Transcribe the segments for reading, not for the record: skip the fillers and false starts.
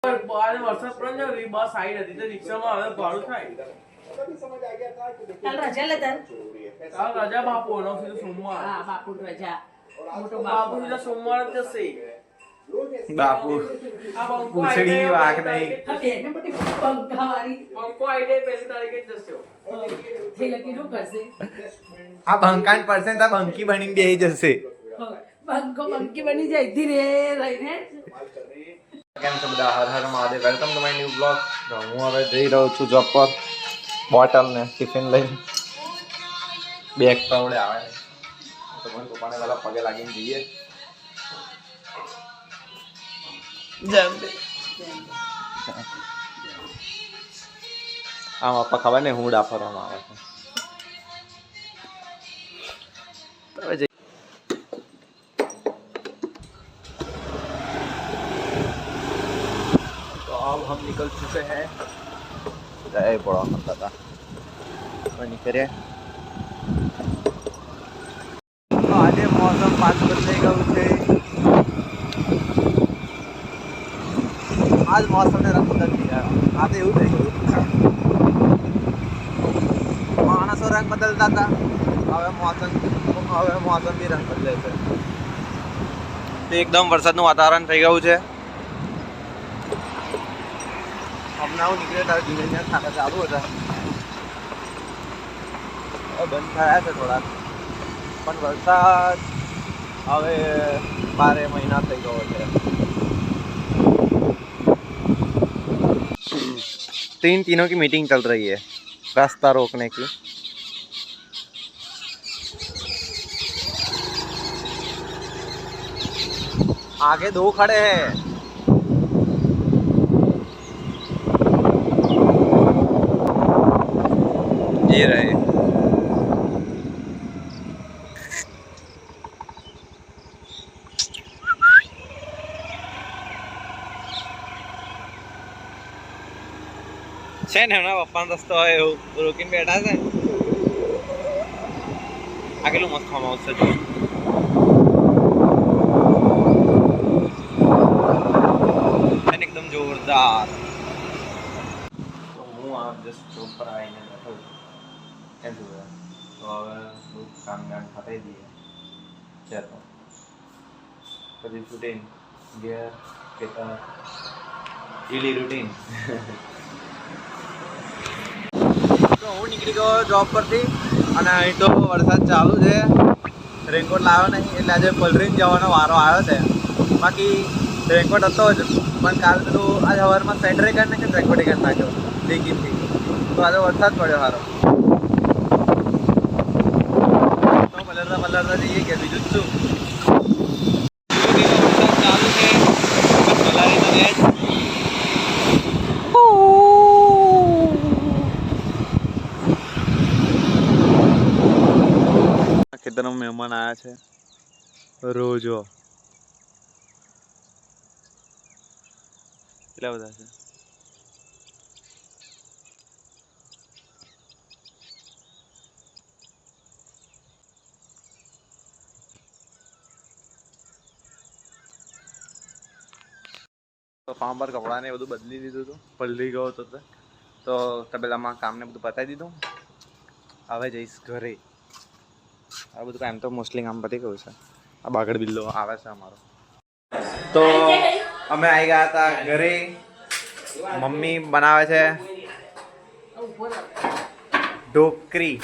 વરસાદ પડે ને બસ આવી હતી તો રિક્ષામાં હવે ભાડું થાય કાલ રજા લેતા કાલ રજા બાપુ નો સીધું સોમવાર હા બાપુ રજા મોટો બાપુ સીધા સોમવાર જ જશે બાપુ આ બંકો પૂછડી વાક નહીં એને બધી પંખાવાળી બંકો આઈડે પહેલી તારીખે જ જશે થઈ લકી શું કરશે આ બંકાન પરસેન્ટ આ બંકી બની બેહી જશે બંકો બંકી બની જાય ધીરે રહીને કેમ છો બધા હર હર Mahadev welcome to my new blog હું હવે જઈ રહ્યો છું જોબ પર બોટલ ને ટિફિન લઈને બેગ તો આવડે આવે નહીં તો મને પપ્પાને પહેલા પગે લાગીને જઈએ જેમ આમ પપ્પા ખબર ને હું ડાફરવામાં આવે છે તો હવે अब हम निकल चुके हैं जय बड़ा खाता था वही निकले आज मौसम 5 बजे गયું છે આજ મોસમ ને રંગ બદલ ગયા આ તો એવું થઈ ગયું માણસો રંગ બદલતા હતા હવે મોસમ બી રંગ બદલે છે એકદમ વરસાદનું વાતાવરણ થઈ ગયું છે હમણાં હું નીકળે ત્યારે ધીમે ધીમે ખાતા ચાલુ હતા બંધ થયા છે થોડાક પણ વરસાદ હવે 12 મહિના થઈ ગયો છે 3 तीनों की मीटिंग चल रही है रास्ता रोकने की आगे 2 खड़े हैं ये रहे છે ને હમણાં પપ્પાનો રસ્તો હોય એવું રોકીને બેઠા છે આ કેટલું મસ્ત ફાર્મ હાઉસ છે જો એકદમ જોરદાર તો હું આ જસ્ટ જોબ પર આવીને બેઠો છું એમ જોયા તો હવે બહુ કામ પતાવી દઈએ છે તો પછી શૂટિંગ ગેર ખેતર ડેલી રૂટીન તો હું નીકળી ગયો જોબ પરથી અને અહીં તો વરસાદ ચાલુ છે રેનકોટ લાવ્યો નહીં એટલે આજે પલરીને જવાનો વારો આવ્યો છે બાકી રેનકોટ હતો જ પણ કાલ પેલું આજે સવારમાં સ્વેટરે કરી નાખ્યો રેનકોટ કરી નાખ્યો દેખીથી તો આજે વરસાદ પડ્યો સારો પલરતા જઈએ કે બીજું જ શું ચાલુ છે પલારી તો જાય ખેતરમાં મહેમાન આવ્યા છે રોજો કેટલા બધા છે તો ફાર્મ પર કપડાને એ બધું બદલી દીધું હતું પલળી ગયો હતો તો તબેલામાં કામને બધું પતાવી દીધું હવે જઈશ ઘરે આ બધું એમ તો મોસ્ટલી કામ પતી ગયું છે આ બાગડ બિલ્લો આવે છે અમારો તો અમે આવી ગયા હતા ઘરે મમ્મી બનાવે છે ઢોકરી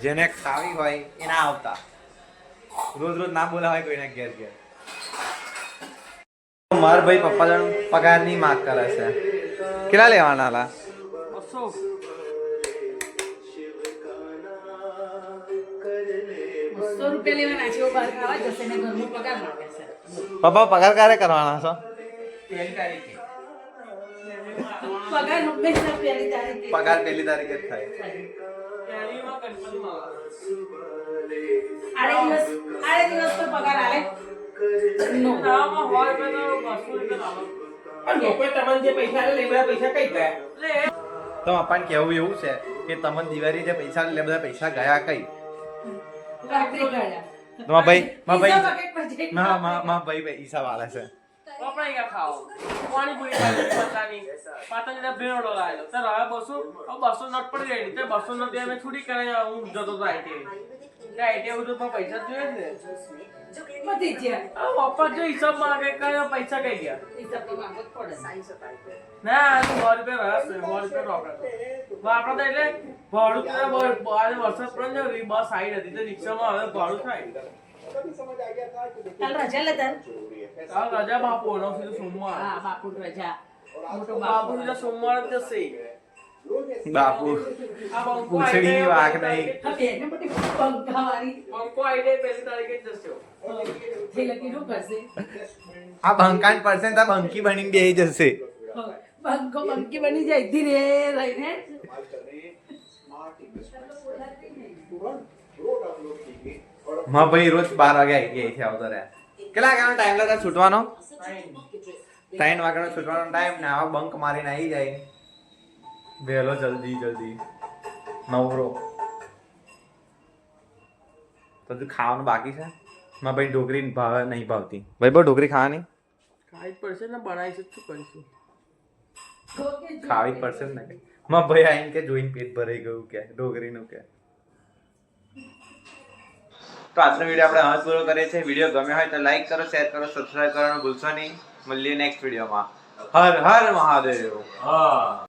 જેને ખાવી હોય એ ના આવતા રોજ રોજ ના બોલાવાય કોઈને ઘેર ઘેર મારા ભાઈ પપ્પા જણ પગારની માંગ કરે છે કેટલા લેવાના હતા 100 રૂપિયા લેવાના છે બહાર ખાવા જશે ને ઘરનો પગાર માંગે છે પપ્પા પગાર ક્યારે કરવાના છો પહેલી તારીખે પગાર હંમેશા પહેલી તારીખે પગાર પહેલી તારીખે જ થાય પહેલીમાં કંપનીમાં આડે દિવસ તો પગાર આલે નો નામાં હોય તો 200 રૂપિયા લાવો પણ લોકોએ તમને જે પૈસા લે એ બધા પૈસા કઈ ગયા તો આપણને કેવું એવું છે કે તમને દિવાળી જે પૈસા લે બધા પૈસા ગયા કઈ રાત્રે ગયા તો માં ભાઈ પૈસા વાળા છે આપણે ક્યાં ખાઓ પાણીપુરી ખાધી પચાની પાતંગના ભેળો લાવેલો તો હવે 200 નોટ પડી ગઈ તો 200 નોટ અમે છૂટી કરે હું જતો તો આઈટી બધું પણ પૈસા જોઈએ જ ને બધી જ છે. પપ્પા જો હિસાબ માંગે કયો પૈસા કઈ ગયા હિસાબથી માંગવો જ પડે. ના આ તો 100 રૂપિયા રહ્યા છે 100 રૂપિયા રોકડ આપણે તો એટલે ભાડું તો આજે વરસાદ પડે ને બસ આવી નથી તો રિક્ષામાં હવે ભાડું થાય કાલ રજા લેતા આ રજા બાપુ નો સીધું સોમવાર હા બાપુ રજા મોટો બાપુ બાપુ સીધા સોમવાર જ જશે બાપુ આ બંકો પૂછડી વાક નહીં. બેને બધી પંખાવાળી બંકો આઈડે પહેલી તારીખે જ જશે થઈ લગી શું કરશે આ બંકાન પરસેન્ટ આ બંકી બનીને બેહી જશે. બંકો બંકી બની જાય ધીરે રહીને માં ભાઈ રોજ 12 વાગે આવી ગયા અહીંથી આવતો રહ્યા. કેટલા વાગ્યાનો ટાઈમ લાગે છૂટવાનો? 3 વાગ્યાનો છૂટવાનો ટાઈમ ને આવા બંક મારીને આવી જાય વહેલો જલ્દી નવરો. તો હજુ ખાવાનું બાકી છે. માં ભાઈ ઢોકરી ભાવે નહીં ભાવતી. ભાઈ બહુ ઢોકરી ખાવાની ખાઈ જ પડશે ને બનાવીશું શું કરીશું ખાવી જ પડશે ને કે માં ભાઈ આવીને કે જોઈને પેટ ભરાઈ ગયું કે ઢોકરીનું કે. તો આજનો વિડીયો આપણે અહીં પૂરો કરીએ છીએ. વિડીયો ગમ્યો હોય તો લાઈક કરો, શેર કરો, સબસ્ક્રાઇબ કરવાનું ભૂલશો નહીં. મળીએ નેક્સ્ટ વિડીયોમાં. હર હર મહાદેવ. હા